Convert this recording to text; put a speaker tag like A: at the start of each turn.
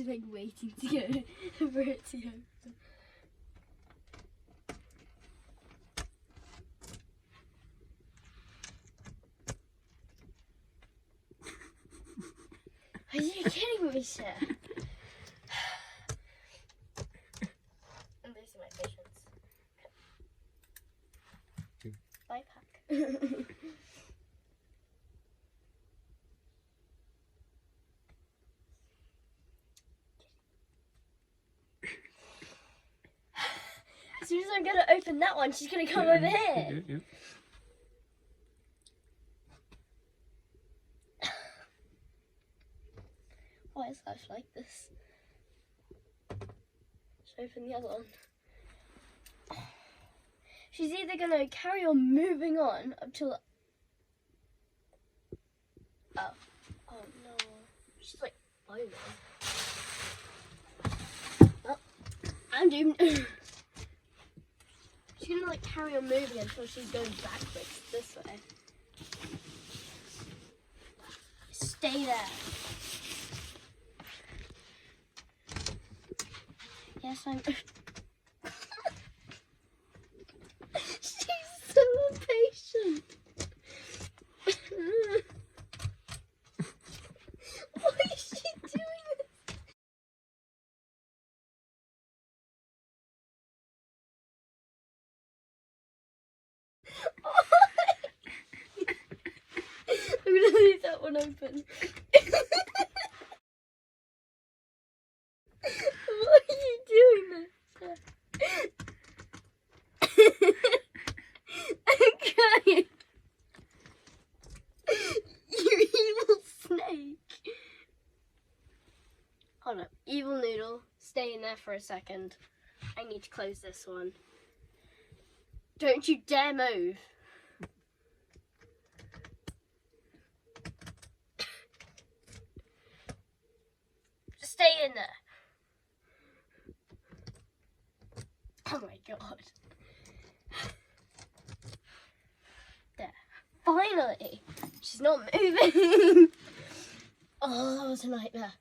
A: just like waiting to go for it to open. Are you kidding me, Cher? I'm losing my patience. Life hack. As soon as I'm going to open that one, she's going to come over here.
B: Yeah.
A: Why is life like this? Let's open the other one. She's either going to carry on moving on up till... Oh no. She's like, oh no. Oh, I'm doomed. She's going to like carry on moving until she goes backwards this way. Stay there. Yes, I'm... She's so impatient. Why is she doing this? I'm gonna leave that one open. Why are you doing this? I'm crying. You evil snake. Hold up. Evil noodle, stay in there for a second. I need to close this one. Don't you dare move. Just stay in there. Oh my god. There. Finally! She's not moving! Oh, that was a nightmare.